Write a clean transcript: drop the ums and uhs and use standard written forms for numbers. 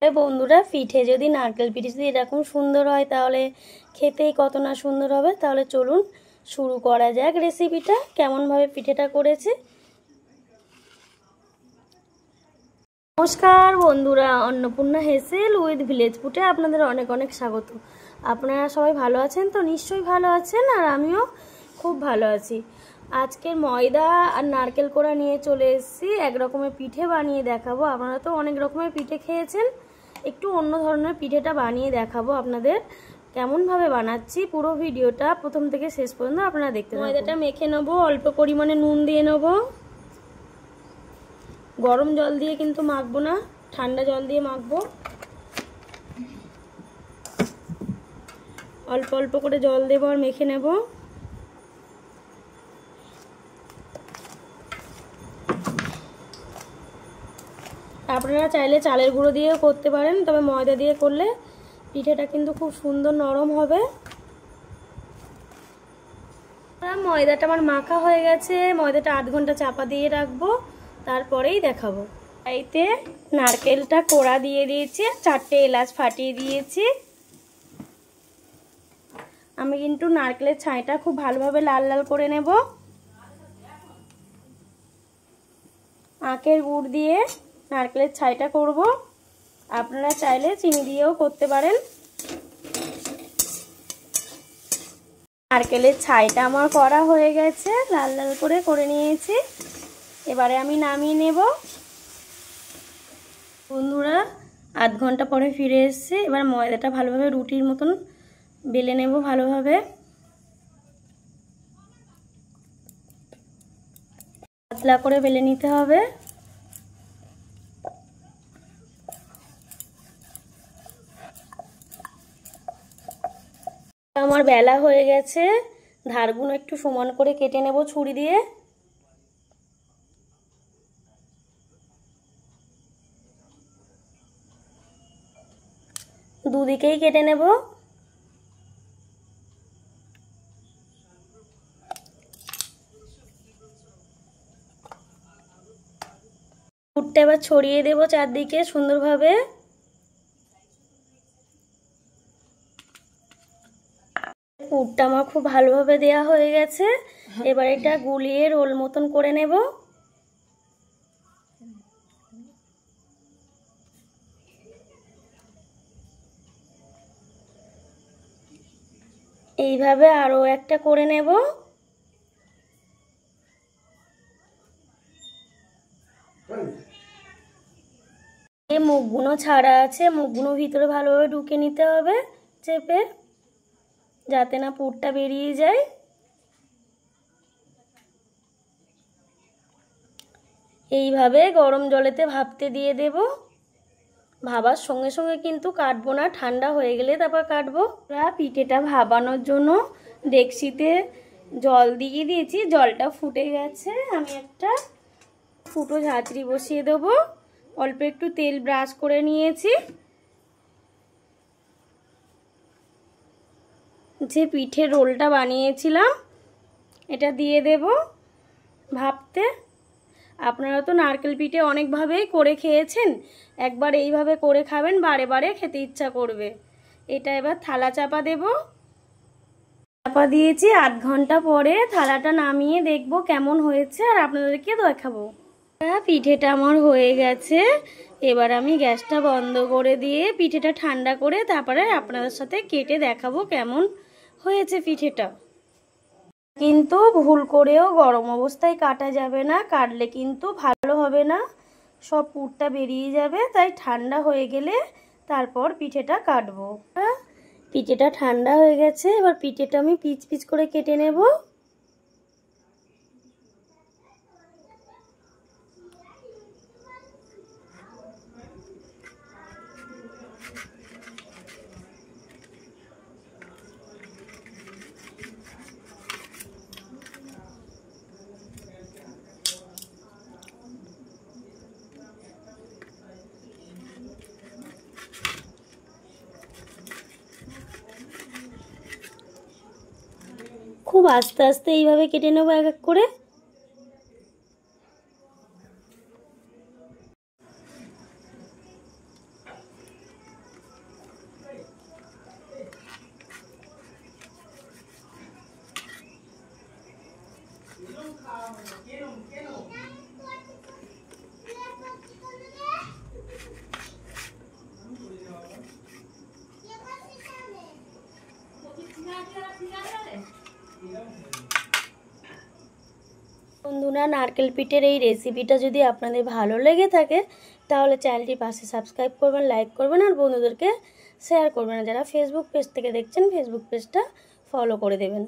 বন্ধুরা, পিঠে যদি নারকেল পিঠে যদি এরকম সুন্দর হয় তাহলে খেতেই কত না সুন্দর হবে। তাহলে চলুন শুরু করা যাক রেসিপিটা, কেমনভাবে পিঠেটা করেছে। নমস্কার বন্ধুরা, অন্নপূর্ণা হেসেল উইথ ভিলেজ ফুডে আপনাদের অনেক অনেক স্বাগত। আপনারা সবাই ভালো আছেন তো? নিশ্চয়ই ভালো আছেন, আর আমিও খুব ভালো আছি। আজকে ময়দা আর নারকেল কোড়া নিয়ে চলে এসেছি, এক রকমের পিঠে বানিয়ে দেখাবো। আপনারা তো অনেক রকমের পিঠে খেয়েছেন, একটু অন্য ধরনের পিঠেটা বানিয়ে দেখাবো আপনাদের। কেমনভাবে বানাচ্ছি পুরো ভিডিওটা প্রথম থেকে শেষ পর্যন্ত আপনারা দেখতে থাকুন। ময়দাটা মেখে নেবো, অল্প পরিমাণে নুন দিয়ে নেবো। গরম জল দিয়ে কিন্তু মাখবো না, ঠান্ডা জল দিয়ে মাখবো। অল্প অল্প করে জল দেবো আর মেখে নেব। আপনারা চাইলে চালের গুঁড়ো দিয়েও করতে পারেন, তবে ময়দা দিয়ে করলে পিঠেটা কিন্তু খুব সুন্দর নরম হবে। ময়দাটা আমার মাখা হয়ে গেছে, ময়দাটা 8 ঘন্টা চাপা দিয়ে রাখবো, তারপরেই দেখাবো। এতে নারকেলটা কোড়া দিয়ে দিয়েছি, 4টে এলাচ ফাটিয়ে দিয়েছি। আমি কিন্তু নারকেলের ছাইটা খুব ভালোভাবে লাল লাল করে নেব। আখের গুড় দিয়ে নারকেলের ছাইটা করব, আপনারা চাইলে চিনি দিয়েও করতে পারেন। নারকেলের ছাইটা আমার করা হয়ে গেছে, লাল লাল করে নিয়েছি। এবারে আমি নামিয়ে নেব। বন্ধুরা, 8 ঘন্টা পরে ফিরে এসেছি। এবার ময়দাটা ভালোভাবে রুটির মতন বেলে নেব ভালোভাবে। পাতলা করে বেলে নিতে হবে। আমার বেলা হয়ে গেছে, ধারগুলো একটু সমান করে কেটে নেব ছুরি দিয়ে। দুদিকেই কেটে নেব। পুরটা এবার ছড়িয়ে দেব চারদিকে সুন্দরভাবে। পুরটা আমার খুব ভালোভাবে দেয়া হয়ে গেছে। এবার এটা গুলিয়ে রোল মতন করে নেব। এইভাবে আরো একটা করে নেব। এই মুখগুলো ছাড়া আছে, মুখগুলো ভিতরে ভালোভাবে ঢুকে নিতে হবে চেপে, যাতে না পুরটা বেরিয়ে যায়। এইভাবে গরম জলেতে ভাপতে দিয়ে দেব। ভাবার সঙ্গে সঙ্গে কিন্তু কাটবো না, ঠান্ডা হয়ে গেলে তারপর কাটবো। পিঠেটা ভাপানোর জন্য ডেকচিতে জল দিয়ে দিয়েছি, জলটা ফুটে গেছে। আমি একটা ফুটো ঝাঁঝরি বসিয়ে দেবো। অল্প একটু তেল ব্রাশ করে নিয়েছি। যে পিঠের রোলটা বানিয়েছিলাম এটা দিয়ে দেব ভাপতে। আপনারা তো নারকেল পিঠে অনেকভাবেই করে খেয়েছেন, একবার এইভাবে করে খাবেন, বারে বারে খেতে ইচ্ছা করবে। এটা এবার থালা চাপা দেব। চাপা দিয়েছি, 8 ঘন্টা পরে থালাটা নামিয়ে দেখব কেমন হয়েছে, আর আপনাদেরকে দেখাবো। পিঠেটা আমার হয়ে গেছে। এবার আমি গ্যাসটা বন্ধ করে দিয়ে পিঠেটা ঠান্ডা করে তারপরে আপনাদের সাথে কেটে দেখাবো কেমন হয়েছে পিঠেটা। কিন্তু ভুল করেও গরম অবস্থায় কাটা যাবে না, কাটলে কিন্তু ভালো হবে না, সব পুরটা বেরিয়ে যাবে। তাই ঠান্ডা হয়ে গেলে তারপর পিঠেটা কাটবো। পিঠেটা ঠান্ডা হয়ে গেছে, এবার পিঠেটা আমি পিচ পিচ করে কেটে নেব। খুব আস্তে আস্তে এইভাবে কেটে নেবো এক এক করে। বন্ধুরা, নারকেল পিঠের এই রেসিপিটা যদি আপনাদের ভালো লেগে থাকে তাহলে চ্যানেলটি পাশে সাবস্ক্রাইব করবেন, লাইক করবেন আর বন্ধুদেরকে শেয়ার করবেন। যারা ফেসবুক পেজ থেকে দেখছেন ফেসবুক পেজটা ফলো করে দেবেন।